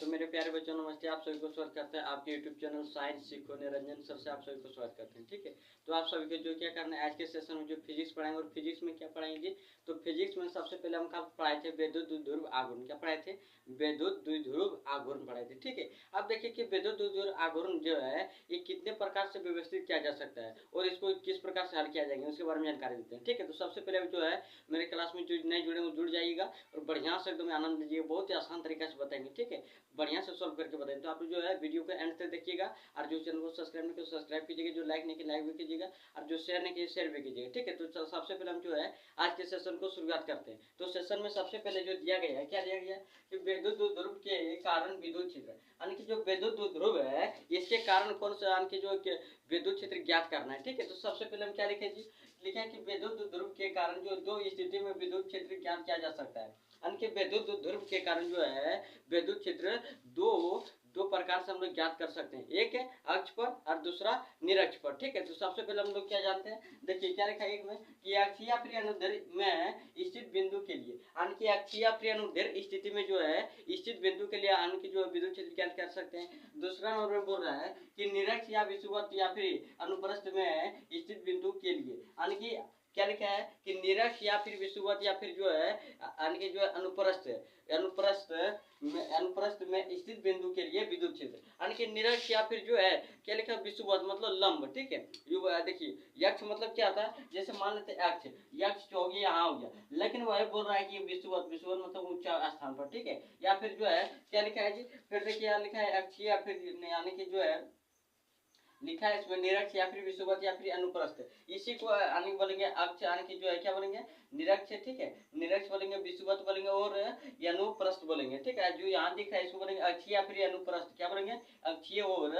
तो मेरे प्यारे बच्चों नमस्ते, आप सभी को स्वागत करते हैं आपके यूट्यूब चैनल साइंस सीखो निरंजन सर से आप सभी को स्वागत करते हैं। ठीक है, तो आप सभी को जो क्या करना है आज के सेशन में जो फिजिक्स पढ़ाएंगे और फिजिक्स में क्या पढ़ाएंगे, तो फिजिक्स में सबसे पहले हम क्या पढ़ाए थे, विद्युत द्विध्रुव आघूर्ण। क्या पढ़ाए थे? विद्युत द्विध्रुव आघूर्ण पढ़ाए थे। ठीक है, अब देखिए कि विद्युत द्विध्रुव आघूर्ण जो है ये कितने प्रकार से व्यवस्थित किया जा सकता है और इसको किस प्रकार से हल किया जाएगा उसके बारे में जानकारी देते हैं। ठीक है, तो सबसे पहले जो है मेरे क्लास में जो नहीं जुड़े वो जुड़ जाइएगा और बढ़िया से एकदम आनंद लीजिएगा, बहुत ही आसान तरीके से बताएंगे। ठीक है, बढ़िया से सॉल्व करके बताएंगे। तो आप जो है वीडियो को एंड तक देखिएगा और जो चैनल को सब्सक्राइब नहीं किया सब्सक्राइब कीजिएगा, जो लाइक नहीं किया लाइक भी कीजिएगा और जो शेयर नहीं किया शेयर भी कीजिएगा। ठीक है, तो सबसे पहले हम जो है आज के सेशन को शुरुआत करते हैं। तो सेशन में सबसे पहले जो दिया गया है, क्या दिया गया है कि विद्युत द्विध्रुव के कारण विद्युत क्षेत्र, यानी कि जो विद्युत द्विध्रुव है इसके कारण कौन सा, यानी कि जो विद्युत क्षेत्र ज्ञात करना है। ठीक है, तो सबसे पहले हम क्या लिखे जी, लिखे कि विद्युत द्विध्रुव के कारण जो दो स्थिति में विद्युत क्षेत्र ज्ञात किया जा सकता है। यानी कि विद्युत द्विध्रुव के कारण जो है विद्युत क्षेत्र दो प्रकार से हम लोग ज्ञात कर सकते हैं, एक है अक्ष पर और दूसरा निरक्ष पर। ठीक है, तो सबसे पहले हम लोग क्या जानते हैं, देखिए क्या लिखा है एक में कि अक्षीय प्रिय अनुदैर्ध्य में स्थित बिंदु के लिए, यानी कि अक्षीय प्रिय अनुदैर्ध्य स्थिति में जो है स्थित बिंदु के लिए यानी कि जो विद्युत क्षेत्र ज्ञात कर सकते हैं। दूसरा नंबर में बोल रहा है कि निरक्ष या विषुवत या फिर अनुप्रस्थ में स्थित बिंदु के लिए, यानी कि क्या लिखा है कि निरक्ष या फिर विषुवत या फिर जो है यानी कि जो है अनुप्रस्थ में स्थित बिंदु के लिए विद्युत क्षेत्र, यानी कि निरक्ष या फिर जो है क्या लिखा है विषुवत मतलब लंब। ठीक है, देखिए यक्ष मतलब क्या आता है, जैसे मान लेते हैं अक्ष, यक्ष हो गया यहाँ हो गया, लेकिन वह बोल रहा है कि विषुवत मतलब ऊंचा स्थान पर। ठीक है, या फिर जो है क्या लिखा है जी, फिर देखिए यहाँ लिखा है अक्षीय या फिर यानी कि जो है लिखा है इसमें निरक्ष या फिर विषुवत या फिर अनुप्रस्थ, इसी को यानी बोलेंगे अक्ष यानी कि जो है क्या बोलेंगे निरक्ष। ठीक है, निरक्ष बोलेंगे, विषुवत बोलेंगे और अनुप्रस्थ बोलेंगे। ठीक है, जो यहाँ दिख रहा है इसको बोलेंगे अक्षीय या फिर अनुप्रस्थ, क्या बोलेंगे अक्षीय और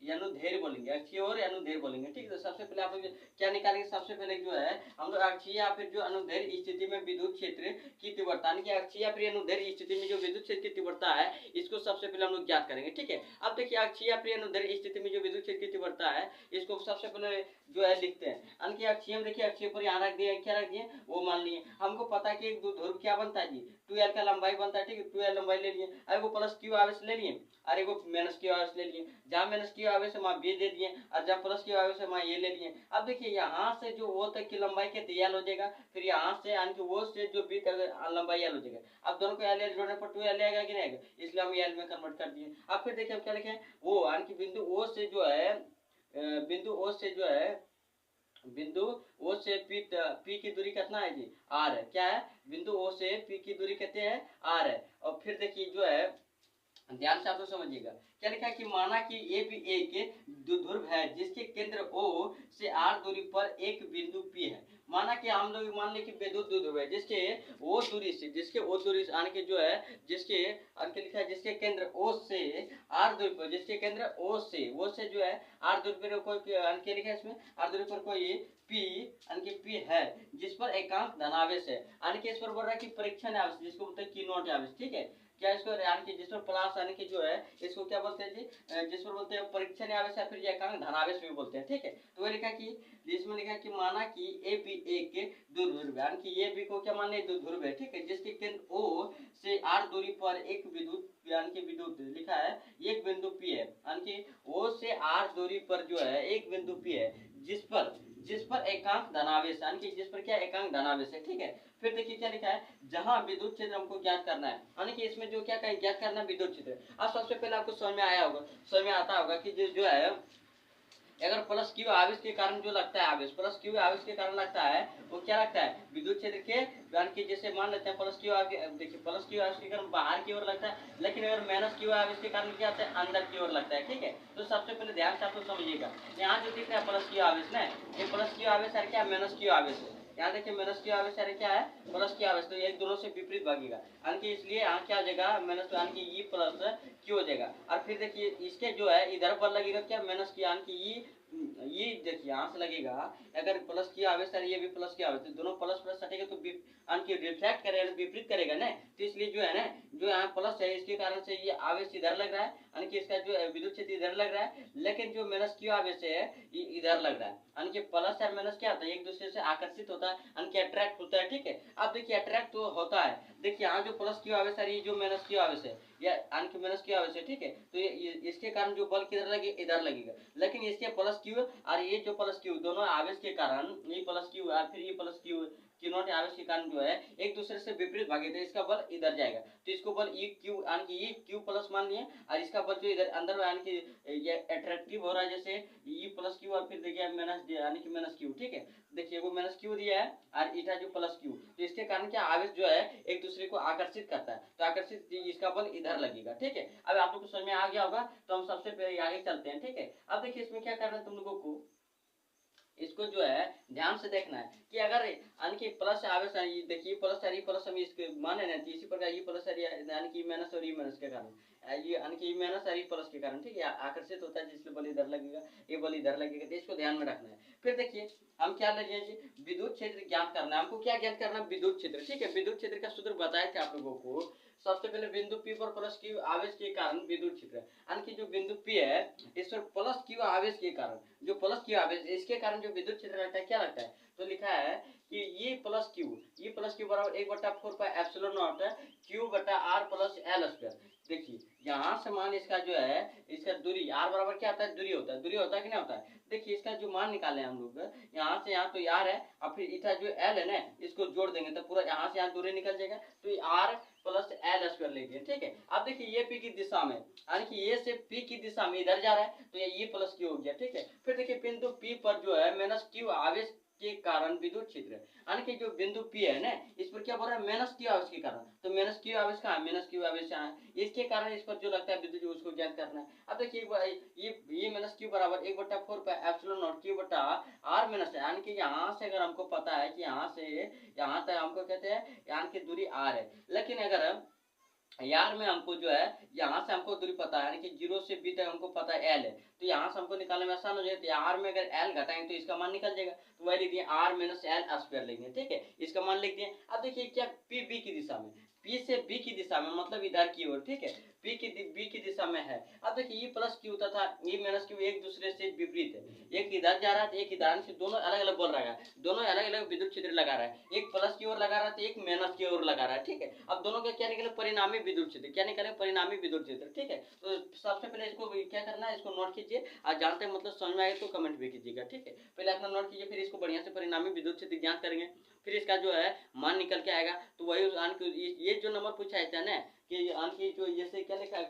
अनुदैर्ध्य बोलेंगे, अक्षीय और अनुदैर्ध्य बोलेंगे। ठीक है, तो सबसे पहले आप लोग क्या निकालेंगे, सबसे पहले जो है हम लोग अक्षीय या फिर जो अनुदैर्ध्य स्थिति में विद्युत क्षेत्र की तीव्रता, यानी कि अक्षीय या फिर अनुदैर्ध्य स्थिति में जो विद्युत क्षेत्र की तीव्रता है इसको सबसे पहले हम लोग ज्ञात करेंगे। ठीक है, अब देखिए अक्षीय या फिर अनुदैर्ध्य स्थिति में जो विद्युत क्षेत्र की तीव्रता है इसको सबसे पहले जो है लिखते हैं, यानी कि अक्षीय में देखिए अक्षीय पर यहाँ रख दिए, क्या रख दिए वो मान लिए, हमको पता है कि एक ध्रुव क्या बनता है जी 2l का लंबाई बनता है। ठीक है, 2l लंबाई ले लिए, अब वो प्लस क्यू आवेश ले लिए और एक माइनस क्यू आवेश ले लिए, जहाँ माइनस क्यू आवेश वहाँ बी दे दिए और जहाँ प्लस क्यू आवेश वहाँ ये ले लिए। अब देखिए यहाँ से जो वो तक की लंबाई के एल हो जाएगा, फिर यहाँ से यानी कि वो से जो बी तक लंबाई एल हो जाएगा। अब दोनों को एल जोड़ने पर 2l आएगा कि नहीं आएगा, इसलिए हम एल में कन्वर्ट कर दिए। अब फिर देखिए क्या लिखे वो यानी कि बिंदु ओ से जो है बिंदु ओ से पी की दूरी कितना है जी आर है, क्या है बिंदु ओ से पी की दूरी कितने है आर है। और फिर देखिए जो है ध्यान से आप लोग समझिएगा क्या लिखा है कि माना कि ए भी एक द्विध्रुव है जिसके केंद्र ओ से आर दूरी पर एक बिंदु पी है। माना कि हम लोग मान ले कि विद्युत द्विध्रुव है जिसके ओ दूरी से यानी कि जो है जिसके लिखा है जिसके केंद्र ओ से आर दूरी पर, जिसके केंद्र ओ से जो है आर दूरी पर कोई यानी लिखा है इसमें आर दूरी पर कोई पी यानी कि पी है जिस पर एकांक धनावेश है, यानी कि इस पर बोल रहा है कि परीक्षण आवेश जिसको बोलते हैं की नॉट आवेश। ठीक है, क्या इसको यानी कि जिस पर प्लस यानी कि जो है इसको क्या बोलते हैं जी, जिस पर बोलते हैं परीक्षण आवेश या फिर एकांक धनावेश भी बोलते हैं। ठीक है, तो वो लिखा कि इसमें लिखा कि माना कि ए बी एक द्विध्रुव यानी कि ए बी को क्या मान लिया द्विध्रुव है। ठीक है, जिसके केंद्र ओ से आर दूरी पर एक विद्युत यानी कि विद्युत लिखा है एक बिंदु पी है, यानी कि ओ से आर दूरी पर जो है एक बिंदु पी है जिस पर एकांक धनावेश यानी कि जिस पर क्या एकांक धनावेश है। ठीक है, फिर देखिए क्या लिखा है जहां विद्युत क्षेत्र हमको ज्ञात करना है, यानी कि इसमें जो क्या कहें ज्ञात करना विद्युत क्षेत्र। अब सबसे पहले आपको समझ में आता होगा कि जो है अगर प्लस क्यू आवेश के कारण जो लगता है आवेश प्लस क्यू आवेश के कारण लगता है वो क्या लगता है विद्युत क्षेत्र के, यानी कि जैसे मान लेते हैं प्लस क्यू देखिए प्लस क्यू आवेश के कारण बाहर की ओर लगता है, लेकिन अगर माइनस क्यू आवेश के कारण क्या आता है अंदर की ओर लगता है। ठीक है, तो सबसे पहले ध्यान से आप लोग समझिएगा, यहाँ जो दिख रहा है प्लस क्यू आवेश ना ये प्लस क्यू आवेश है क्या माइनस क्यू आवेश है, यहाँ देखिए माइनस क्यू आवेश क्या है प्लस क्यू आवेश, तो एक दोनों से विपरीत भागेगा, यानी कि इसलिए यहाँ क्या हो जाएगा माइनस यानी कि ई प्लस क्यू हो जाएगा। और फिर देखिए इसके जो है इधर पर लगेगा क्या माइनस क्यू यानी कि ये देखिए यहाँ से लगेगा अगर प्लस की आवेश है ये भी प्लस की आवेश, तो दोनों प्लस प्लस सटेगा तो यानी रिफ्लेक्ट करेगा विपरीत करेगा ना, तो इसलिए जो है ना जो यहाँ प्लस है इसके कारण से ये आवेश इधर लग रहा है, यानी कि इसका जो विद्युत क्षेत्र इधर लग रहा है, लेकिन जो माइनस क्यू आवेश है ये इधर लग रहा है, यानी कि प्लस और माइनस क्या होता है एक दूसरे से आकर्षित होता है यानी कि अट्रैक्ट होता है। ठीक है, अब देखिए अट्रैक्ट तो होता है, देखिए यहाँ जो प्लस क्यू आवेश है ये जो माइनस क्यू आवेश है या यानी कि माइनस क्यू आवेश है, ठीक है। तो इसके कारण जो बल किधर लगे, इधर लगेगा। लेकिन इसके प्लस क्यू और ये जो प्लस क्यू दोनों आवेश के कारण, ये प्लस क्यू और फिर ये प्लस क्यू नॉट आवेश के कारण जो है एक दूसरे से विपरीत भागे, तो इसका बल इधर जाएगा। तो इसको बल ई क्यू यानी कि ये क्यू प्लस मान लिए, और इसका बल जो इधर अंदर यानी कि ये अट्रैक्टिव हो रहा है, जैसे ई प्लस क्यू और फिर देखिए माइनस यानी कि माइनस क्यू, ठीक है। देखिए वो माइनस क्यू दिया है और इटा जो प्लस क्यू, तो इसके कारण क्या आवेश जो है एक दूसरे को आकर्षित करता है, तो आकर्षित इसका बल इधर लगेगा, ठीक है। अब आप लोग को समझ में आ गया होगा, तो हम सबसे पहले आगे चलते हैं, ठीक है। अब देखिए इसमें क्या करना है तुम लोगों को, इसको जो है ध्यान से देखना है कि अगर यानी कि प्लस आवेश है, देखिए प्लस है, प्लस हम इसके माने ना, इसी प्रकार ये प्लस है यानी कि माइनस और ये माइनस के कारण, ये यानी कि माइनस और ये प्लस के कारण, ठीक है, आकर्षित होता है, जिससे बल इधर लगेगा, ये बल इधर लगेगा, तो इसको ध्यान में रखना है। फिर देखिए हम क्या लगे जी, विद्युत क्षेत्र ज्ञात करना है हमको। क्या ज्ञात करना है, विद्युत क्षेत्र, ठीक है। विद्युत क्षेत्र का सूत्र बताया था आप लोगों को। सबसे पहले बिंदु P पर प्लस Q आवेश के कारण विद्युत क्षेत्र, यानी कि जो बिंदु P है इस पर प्लस Q आवेश के कारण, जो प्लस Q आवेश इसके कारण जो विद्युत क्षेत्र लगता है, क्या लगता है, तो लिखा है कि ये प्लस Q बराबर 1/4 पाई एप्सिलॉन नॉट Q बटा R प्लस L स्क्वायर। देखिए यहाँ से मान इसका जो है, इसका दूरी R बराबर क्या होता है, दूरी होता है, दूरी होता है कि नहीं होता है। देखिए इसका जो मान निकाले हम लोग, यहाँ से यहाँ तो R है और फिर इधर जो L है ना, इसको जोड़ देंगे तो पूरा यहाँ से यहाँ दूरी निकल जाएगा, तो R प्लस L स्क्वायर लेंगे, ठीक है। अब देखिए ये P की दिशा में, यानी कि ये से P की दिशा में इधर जा रहा है, तो ये प्लस Q हो गया, ठीक है। फिर देखिए बिंदु P पर जो है माइनस Q आवेश के कारण विद्युत क्षेत्र, यानी कि जो बिंदु P है ना, इस पर क्या बोल रहा है, माइनस Q आवेश के कारण, तो माइनस Q आवेश कहाँ है, माइनस Q आवेश यहाँ है, इसके कारण इस पर जो लगता है विद्युत, उसको ज्ञात करना है। अब देखिए ये माइनस Q बराबर 1/4 पाई एप्सिलॉन नॉट Q बटा R माइनस, यानी कि यहाँ से अगर हमको पता है कि यहाँ से यहाँ तक हमको कहते हैं यानी कि दूरी R है, लेकिन अगर यार में हमको जो है यहाँ से हमको दूरी पता है, यानी कि 0 से B तक हमको पता है L है, तो यहाँ से हमको निकालने में आसान हो जाएगा। तो R में अगर L घटाएंगे तो इसका मान निकल जाएगा, तो वही लिख दिए R माइनस L स्क्वायर लिख दिए, ठीक है, इसका मान लिख दिए। अब देखिए क्या P B की दिशा में, P से B की दिशा में मतलब इधर की ओर, ठीक है, B की दिशा में है। अब देखिए ये प्लस Q तथा ये माइनस Q एक दूसरे से विपरीत है, एक इधर जा रहा है एक इधर, से दोनों अलग अलग बोल रहा है, दोनों अलग अलग विद्युत क्षेत्र लगा रहा है, एक प्लस की ओर लगा रहा है तो एक माइनस की ओर लगा रहा है, ठीक है। अब दोनों का क्या निकले, परिणामी विद्युत क्षेत्र, क्या निकले, परिणामी विद्युत क्षेत्र, ठीक है। तो सबसे पहले इसको क्या करना है, इसको नोट कीजिए, आज जानते हैं मतलब समझ में आए तो कमेंट भी कीजिएगा, ठीक है। पहले अपना नोट कीजिए, फिर इसको बढ़िया से परिणामी विद्युत क्षेत्र ज्ञात करेंगे, फिर इसका जो है मान निकल के आएगा। तो वही ये जो नंबर पूछा जाता है ना कि जो जैसे क्या लिखा है,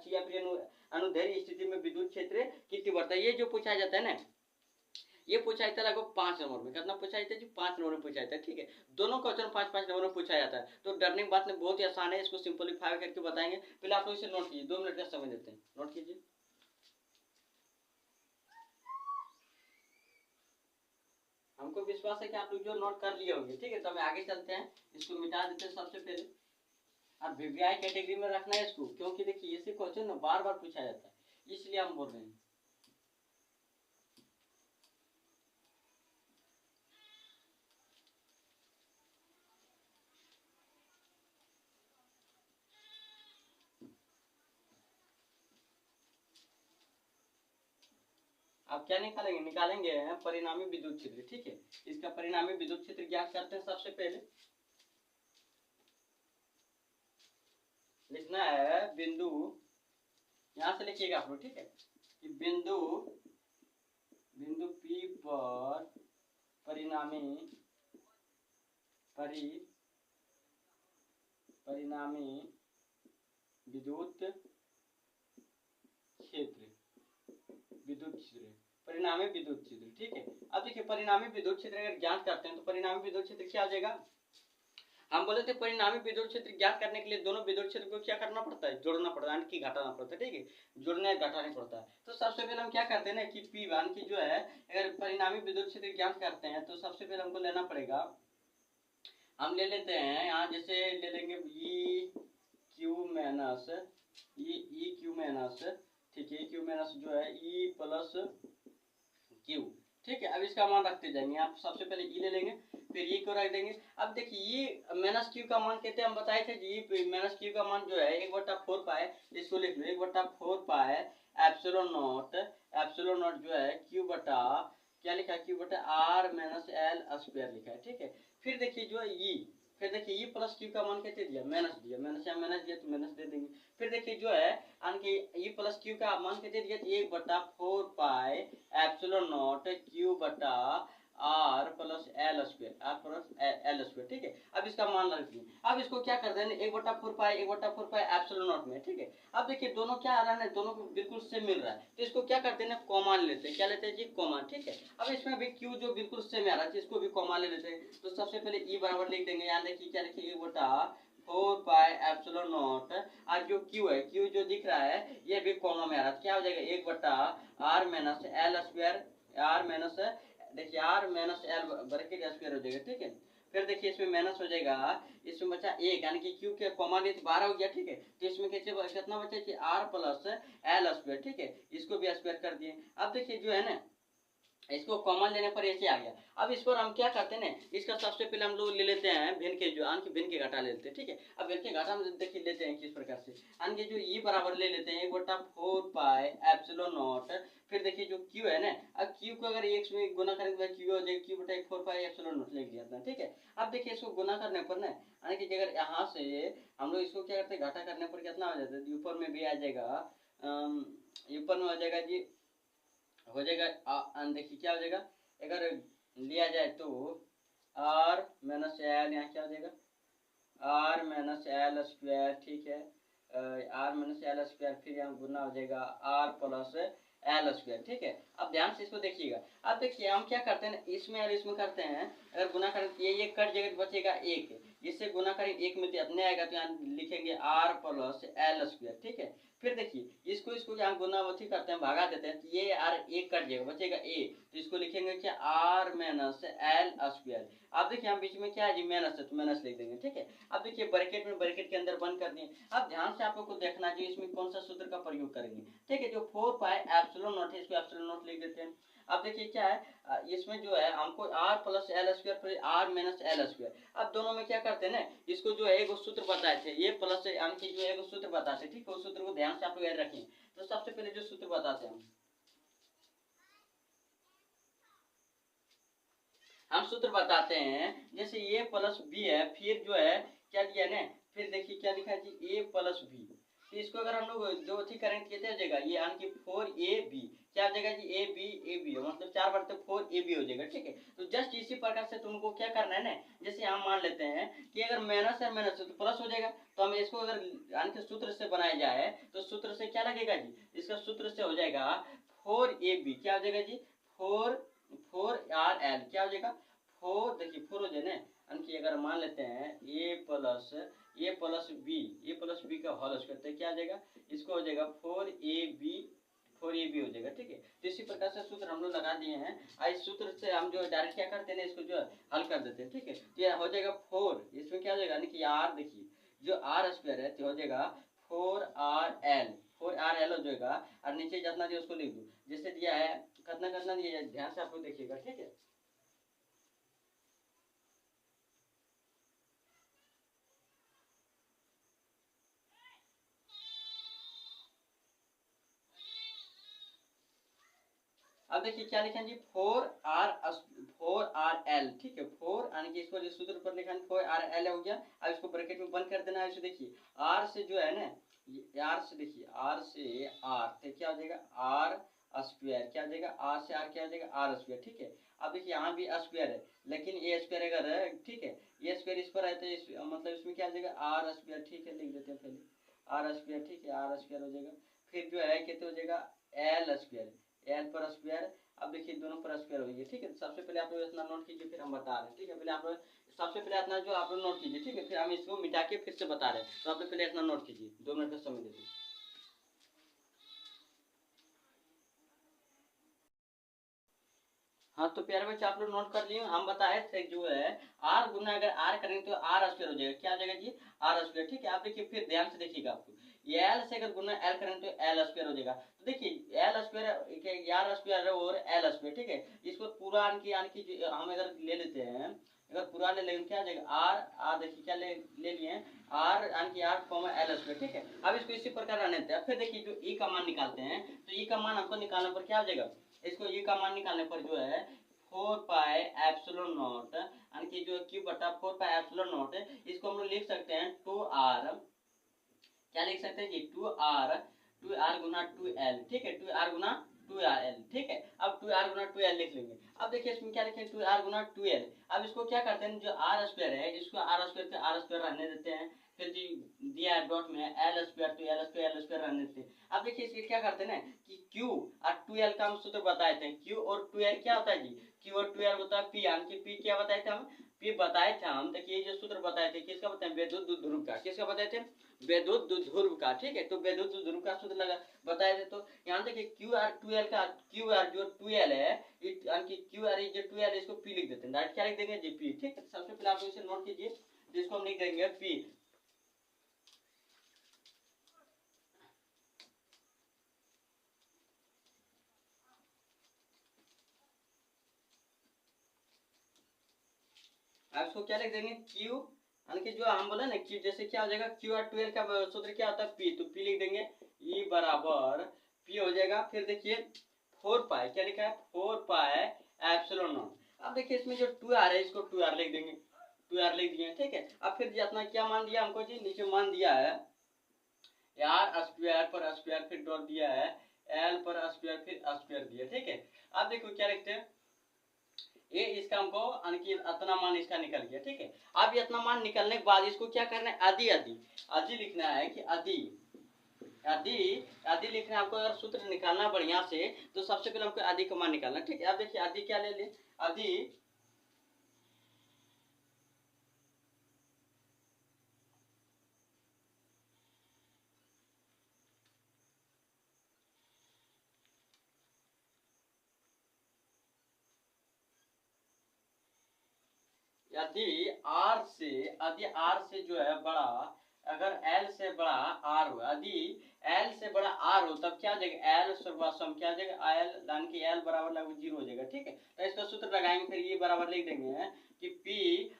अनुदैर्ध्य स्थिति में विद्युत क्षेत्र कितनी बढ़ता है, ये जो पूछा जाता है ना, ये पूछा जाता है लगभग 5 नंबर में। कितना पूछा जाता है जी, 5 नंबर में पूछा जाता है, ठीक है। दोनों क्वेश्चन 5-5 नंबर में पूछा जाता है, तो डरने की बात नहीं, बहुत ही आसान है, इसको सिंपलीफाई करके बताएंगे। पहले आप लोग इसे नोट कीजिए, 2 मिनट का समय देते हैं, नोट कीजिए। हमको विश्वास है कि आप लोग जो नोट कर लिए होंगे, ठीक है। तो हमें आगे चलते हैं, इसको मिटा देते हैं सबसे पहले, और वीवीआई कैटेगरी में रखना है इसको, क्योंकि देखिए ऐसे क्वेश्चन ना बार बार पूछा जाता है, इसलिए हम बोल रहे हैं। आप क्या निकालेंगे, निकालेंगे परिणामी विद्युत क्षेत्र, ठीक है। इसका परिणामी विद्युत क्षेत्र ज्ञात करते हैं। सबसे पहले लिखना है बिंदु, यहां से लिखिएगा आप लोग, ठीक है, कि बिंदु P पर परिणामी विद्युत क्षेत्र, परिणामी विद्युत क्षेत्र, ठीक है। अब देखिए परिणामी विद्युत क्षेत्र अगर ज्ञात करते हैं तो परिणामी विद्युत क्षेत्र क्या आ जाएगा, हम बोले थे परिणामी विद्युत क्षेत्र ज्ञात करने के लिए दोनों विद्युत क्षेत्र को क्या करना पड़ता है, जोड़ना पड़ता है, यानी कि घटाना पड़ता है, ठीक है, जोड़ना घटाना पड़ता है। तो सबसे पहले हम क्या करते हैं ना कि P यानी कि जो है अगर परिणामी विद्युत क्षेत्र ज्ञात करते हैं तो सबसे पहले हमको लेना पड़ेगा, हम ले लेते हैं यहाँ, जैसे ले लेंगे ई क्यू माइनस, ठीक है, क्यू माइनस जो है ई प्लस क्यू, ठीक है। अब इसका मान रखते जाएंगे, आप सबसे पहले ई ले लेंगे, फिर ई को रख देंगे। अब देखिए ये माइनस क्यू का मान कहते हैं, हम बताए थे जी माइनस क्यू का मान जो है 1/4 पाए, इसको लिख लो 1/4 पाए एप्सिलॉन नॉट जो है क्यू बटा क्या लिखा है, क्यू बटा आर माइनस एल स्क्वायर लिखा है, ठीक है। फिर देखिए जो है ई, फिर देखिए ई प्लस क्यू का मान कैसे दिया, माइनस दिया, माइनस या माइनस दिया तो माइनस दे देंगे। फिर देखिए जो है यानी ई प्लस क्यू का मान कैसे दिया, 1/4 पाई एप्सिलॉन नॉट क्यू बटा R plus L square, R plus L square, ठीक है। अब इसका मान रख दिए। अब इसको क्या करते हैं, 1/4 पाई एप्सिलॉन नॉट में, ठीक है। अब देखिए दोनों क्या आ रहा है, दोनों को बिल्कुल सेम मिल रहा है, तो इसको क्या करते हैं, कॉमन लेते हैं। क्या लेते हैं जी, कॉमन, ठीक है। अब इसमें भी क्यू जो बिल्कुल सेम आ रहा है, इसको भी कॉमन ले लेते हैं। तो सबसे पहले ई बराबर लिख देंगे, यहाँ देखिए क्या लिखिए, 1/4 पाई एप्सिलॉन नॉट, और जो क्यू है, क्यू जो दिख रहा है ये भी कॉमन में आ रहा है, क्या हो जाएगा, 1/r minus L square, R minus, देखिए R minus L bracket square हो जाएगा, ठीक है। फिर देखिए इसमें माइनस हो जाएगा, इसमें बचा 1, यानी कि क्यू के कॉमन लिए 12 हो गया, ठीक है। तो इसमें कैसे कितना बचा कि आर प्लस एल स्क्वायर, ठीक है। इसको भी स्क्वायर कर दिए। अब देखिए जो है ना, इसको कॉमन लेने पर ऐसे आ गया। अब इस पर हम क्या करते हैं ना, इसका सबसे पहले हम लोग ले लेते हैं भिन्न के, जो आन की भिन्न के घटा ले लेते हैं, ठीक है। अब भिन्न के घटा में देखिए लेते हैं किस प्रकार से, आन के जो ई बराबर ले लेते हैं 1/4 पाई एप्सिलॉन नॉट। फिर देखिए जो क्यू है ना, अब क्यू को अगर एक में गुना करेंगे तो क्यू हो जाएगा, क्यू बटा 4 पाई एप्सिलॉन नॉट लिख दिया था, ठीक है। अब देखिए इसको गुना करने पर ना, यानी कि अगर यहाँ से हम लोग इसको क्या करते हैं, घाटा करने पर कितना हो जाता है, ऊपर में भी आ जाएगा, ऊपर में हो जाएगा जी, हो जाएगा, देखिए क्या हो जाएगा, अगर लिया जाए तो आर माइनस एल, यहाँ क्या हो जाएगा, आर माइनस एल स्क्वायर, ठीक है, आर माइनस एल स्क्वायर, फिर यहाँ गुना हो जाएगा आर प्लस एल स्क्वायर, ठीक है। अब ध्यान से इसको देखिएगा। अब देखिए हम क्या करते हैं, इसमें और इसमें करते हैं, अगर गुना करें तो ये कट जाएगा, बचेगा 1, इससे गुना करें 1 में तो इतने आएगा, तो यहाँ लिखेंगे आर प्लस एल स्क्वायर, ठीक है। फिर देखिए इसको यहाँ गुनावती करते हैं, भागा देते हैं, तो ये आर 1 कट जाएगा, बचेगा ए, तो इसको लिखेंगे क्या, आर माइनस एल स्क्वायर। अब देखिए यहाँ बीच में क्या है जी, माइनस है, तो माइनस लिख देंगे, ठीक है। अब देखिए ब्रैकेट में, ब्रैकेट के अंदर बंद कर दिए। अब ध्यान से आप लोग को देखना है इसमें कौन सा सूत्र का प्रयोग करेंगे, ठीक है। जो 4 पाई एप्सिलॉन नॉट है, इसको एप्सिलॉन नॉट लिख देते हैं। अब देखिए क्या है, इसमें जो है हमको R plus L square plus R minus L square. अब दोनों में क्या करते हैं ना, इसको जो है एक सूत्र बताए थे, ये प्लस यानी कि जो एक सूत्र बताते हैं, ठीक है। उस सूत्र को ध्यान से आप लोग याद रखें। तो सबसे पहले जो सूत्र बताते हैं हम सूत्र बताते हैं, जैसे ए प्लस बी है, फिर जो है क्या दिया ना, फिर देखिए क्या लिखा है जी, ए प्लस बी। तो इसको अगर हम लोग जो ठीक करेंगे कैसे हो जाएगा, ये यानी कि 4ab, क्या हो जाएगा जी, ए बी मतलब 4 बार तो 4ab हो जाएगा, ठीक है। तो जस्ट इसी प्रकार से तुमको क्या करना है ना, जैसे हम मान लेते हैं कि अगर माइनस है, माइनस तो प्लस हो जाएगा, तो हम इसको अगर यानी कि सूत्र से बनाया जाए तो सूत्र से क्या लगेगा जी, इसका सूत्र से हो जाएगा 4ab, क्या हो जाएगा जी, 4r l, क्या हो जाएगा 4, देखिए 4 हो जाए ना, यानी कि अगर मान लेते हैं ए प्लस बी का होल स्क्वायर, तो क्या आ जाएगा, इसको हो जाएगा 4ab हो जाएगा, ठीक है। तो इसी प्रकार से सूत्र हम लोग लगा दिए हैं। इस सूत्र से हम जो डायरेक्ट क्या करते हैं ना, इसको जो हल कर देते हैं, ठीक है। तो ये हो जाएगा 4, इसमें क्या हो जाएगा, यानी कि आर, देखिए जो आर स्क्वायर है तो हो जाएगा 4r l हो जाएगा, और नीचे जितना दिया उसको लिख दो, जैसे दिया है कितना कितना दिया है, ध्यान से आप लोग देखिएगा, ठीक है। अब देखिए क्या लिखा है जी, 4r ठीक है, 4 यानी कि इसको जो सूत्र पर लिखा है 4r l हो गया। अब इसको ब्रैकेट में बंद कर देना है। इसे देखिए r से जो है ना, r से देखिए r से r, तो क्या हो जाएगा r स्क्वायर, क्या हो जाएगा r से r, क्या हो जाएगा r स्क्वायर, ठीक है। अब देखिए यहाँ भी स्क्वायर है, लेकिन ए स्क्वायर अगर है, ठीक है, ए स्क्वायर इस पर है तो मतलब इसमें क्या हो जाएगा r स्क्वायर, ठीक है, लिख देते हैं पहले r स्क्वायर, ठीक है, r स्क्वायर हो जाएगा। फिर जो है कितने हो जाएगा l स्क्वायर, एल पर स्क्वायर। अब देखिए दोनों पर स्क्वायर हो गया, ठीक है। सबसे पहले आप लोग इतना नोट कीजिए, फिर हम बता रहे हैं, ठीक है। पहले आप लोग सबसे पहले इतना जो आप लोग नोट कीजिए, ठीक है, फिर हम इसको मिटा के फिर से बता रहे हैं। तो आप लोग पहले इतना नोट कीजिए, 2 मिनट का समय दीजिए। हाँ तो प्यारे बच्चे आप लोग नोट कर लिए, हम बताए थे जो है आर गुना अगर आर करेंगे तो आर स्क्वायर हो जाएगा, क्या हो जाएगा जी, आर स्क्वायर, ठीक है। आप देखिए फिर ध्यान से देखिएगा, आपको एल से अगर गुना एल करेंगे तो एल स्क्वायर हो जाएगा। तो देखिए एल स्क्वायर, आर स्क्वायर और एल स्क्वायर, ठीक है। इसको पूरा यानी हम अगर ले लेते हैं, अगर पूरा ले लेंगे क्या आ जाएगा आर आर, देखिए क्या ले लिए आर यानी कि आर कॉमा एल स्क्वायर, ठीक है। अब इसको इसी प्रकार रहने देते हैं। फिर देखिए जो ई का मान निकालते हैं, तो ई का मान हमको निकालने पर क्या हो जाएगा, इसको ई का मान निकालने पर जो है 4 पाई एप्सिलॉन नॉट, यानी कि जो क्यू बटा 4 पाई एप्सिलॉन नॉट है, इसको हम लोग लिख सकते हैं 2r, क्या लिख सकते हैं कि 2r गुना 2l, ठीक है, 2r गुना 2l, ठीक है। अब 2r गुना 2l लिख लेंगे। अब देखिए इसमें क्या लिखें, 2r गुना 2l। अब इसको क्या करते हैं, जो आर स्क्वायर है इसको आर स्क्वायर पे आर स्क्वायर रहने देते हैं, फिर जी दिया है डॉट में एल स्क्वायर तो एल स्क्वायर रहने देते हैं। अब देखिए इसके क्या करते हैं ना कि q और 2l का हम सूत्र बताए थे, q और 2l क्या होता है जी, q और 2l होता है p, यानी कि p क्या बताए थे हम, p बताए थे हम। देखिए जो सूत्र बताए थे किसका बताए, विद्युत ध्रुव का, किसका बताए थे, विद्युत ध्रुव का, ठीक है। तो विद्युत ध्रुव का सूत्र लगा बताए थे। तो यहाँ देखिए क्यू आर 2l का, क्यू आर जो 2l है, यानी कि क्यू आर जो 2l इसको p लिख देते हैं, डायरेक्ट क्या लिख देंगे जी p, ठीक है। सबसे पहले आप इसे नोट कीजिए, जिसको हम लिख देंगे p। अब इसको क्या लिख देंगे q, यानी कि जो हम बोले ना कि जैसे क्या हो जाएगा, क्यू आर 2l का सूत्र क्या होता है p, तो p लिख देंगे, e बराबर p हो जाएगा। फिर देखिए 4 पाई, क्या लिखा है 4 पाई एप्सिलॉन नॉट। अब देखिए इसमें जो 2r है इसको 2r लिख देंगे, 2r लिख दिए, ठीक है। अब फिर अपना क्या मान दिया हमको जी, नीचे मान दिया है यार स्क्वायर पर स्क्वायर, फिर डॉट दिया है एल पर स्क्वायर, फिर स्क्वायर दिया, ठीक है। अब देखो क्या लिखते हैं, ये इसका हमको यानी इतना मान इसका निकल गया, ठीक है। अब ये इतना मान निकलने के बाद इसको क्या करना है, आदि आदि आदि लिखना है कि आदि आदि आदि लिखना है आपको। अगर सूत्र निकालना बढ़िया से तो सबसे पहले हमको आदि का मान निकालना, ठीक है। अब देखिए आदि क्या ले ले, आदि यदि आर से जो है बड़ा, अगर एल से बड़ा आर हो, यदि एल से बड़ा आर हो, तब क्या हो जाएगा, एल सर्वसम क्या हो जाएगा, एल यानी कि एल बराबर लगभग 0 हो जाएगा, ठीक है। तो इसका सूत्र लगाएंगे, फिर ये बराबर लिख देंगे कि p,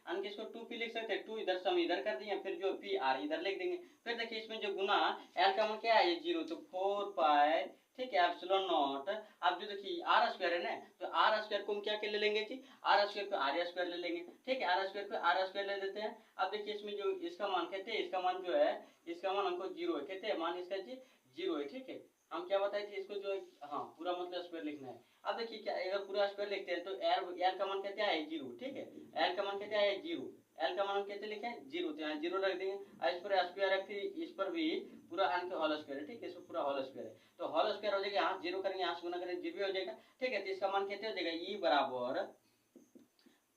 यानी कि इसको 2p लिख सकते हैं, 2 इधर सम इधर कर दिए, फिर जो p r इधर लिख देंगे। फिर देखिए इसमें जो गुना एल का मान क्या है, 0, तो 4 पाई, ठीक है, एप्सिलॉन नॉट। अब जो देखिए आर स्क्वायर है ना, तो आर स्क्वायर को हम क्या ले लेंगे जी, आर स्क्वायर को आर स्क्वायर ले लेंगे, ठीक है, आर स्क्वायर को आर स्क्वायर ले लेते हैं। अब देखिए इसमें जो इसका मान कहते हैं, इसका मान जो है, इसका मान हमको 0 है, कहते हैं मान इसका जी 0 है, ठीक है। हम क्या बताए थे इसको जो, हाँ पूरा मतलब स्क्वायर लिखना है। अब देखिए क्या, अगर पूरा स्क्वायर लिखते हैं तो एल का मान कहते हैं 0, ठीक है, एल का मान कहते हैं 0, एल का मान हम कैसे लिखे 0, तो यहाँ 0 रख देंगे। इस पर स्क्वायर है, फिर इस पर भी पूरा एन के होल स्क्वायर है, ठीक है, इसको पूरा होल स्क्वायर है, तो होल स्क्वायर हो जाएगा, यहाँ 0 करेंगे, यहाँ से गुना करेंगे 0 हो जाएगा, ठीक है। तो इसका मान कैसे हो जाएगा, ई बराबर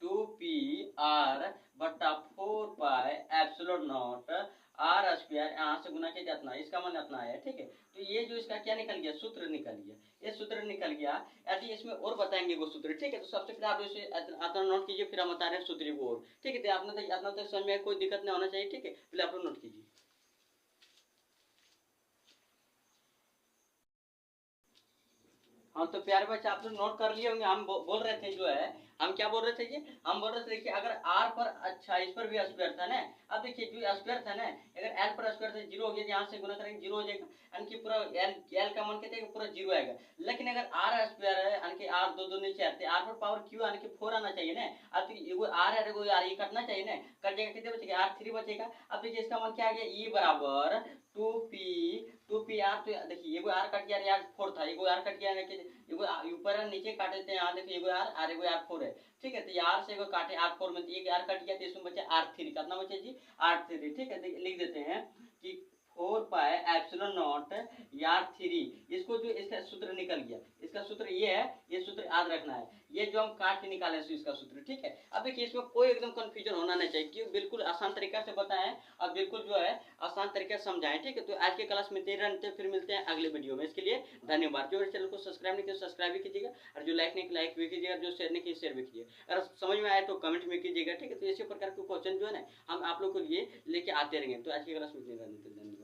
2pr बट्टा 4 pi epsilon naught R square, यहाँ से गुना किया जाता है, इसका मान इतना है, ठीक है। तो ये जो इसका क्या निकल गया, सूत्र निकल गया, ये सूत्र निकल गया। यदि इसमें और बताएंगे वो सूत्र, ठीक है। तो सबसे पहले आप इसे अपना नोट कीजिए, फिर हम बता रहे हैं सूत्र को और, ठीक है। तो आपने अपना तक समझ में कोई दिक्कत नहीं होना चाहिए, ठीक है, पहले आप नोट कीजिए। हाँ तो प्यारे बच्चे आप लोग नोट कर लिए होंगे, हम बोल रहे थे जो है, हम क्या बोल रहे थे जी, हम बोल रहे थे कि अगर आर पर, अच्छा इस पर भी स्क्वायर था ना, अब देखिए जो स्क्वायर था ना, अगर एल पर स्क्वायर था 0 हो गया, यहाँ से गुना करेंगे 0 हो जाएगा, यानी कि पूरा एल का मान कहते हैं पूरा 0 आएगा। लेकिन अगर आर स्क्वायर है, यानी कि आर दो दो नीचे आते, आर पर पावर क्यू यानी कि 4 आना चाहिए ना। अब एगो आर है, एगो आर, ये कटना चाहिए ना, कट जाएगा, कितने बचेगा, R3 बचेगा। अब देखिए इसका मान क्या आ गया, ई बराबर 2p आर, तो देखिए एगो आर कट गया, यार 4 था, एगो आर कट गया, एगो ऊपर है नीचे काटे थे, यहाँ देखिए एगो आर एगो आर 4 है, ठीक है। तो यार से एगो काटे R4 में, एक आर कट गया, तो इसमें बचे R3, कितना बचे जी R3, ठीक है। लिख देते हैं कि 4 पाई एप्सिलॉन नॉट यार 3, इसको जो इसका सूत्र निकल गया, इसका सूत्र ये है, ये सूत्र याद रखना है, ये जो हम काट के निकाले इसका सूत्र, ठीक है। अब देखिए इसमें कोई एकदम कंफ्यूजन होना नहीं चाहिए, कि बिल्कुल आसान तरीका से बताएं और बिल्कुल जो है आसान तरीके से समझाएं, ठीक है। तो आज के क्लास में इतने रहते हैं, फिर मिलते हैं अगले वीडियो में, इसके लिए धन्यवाद। जो चैनल को सब्सक्राइब नहीं किया सब्सक्राइब भी कीजिएगा, और जो लाइक नहीं लाइक भी कीजिएगा, जो शेयर नहीं किया शेयर भी कीजिएगा। अगर समझ में आए तो कमेंट में कीजिएगा, ठीक है। तो इसी प्रकार के क्वेश्चन जो है ना हम आप लोग को लिए लेके आते रहेंगे। तो आज की क्लास में इतने रहते हैं, धन्यवाद।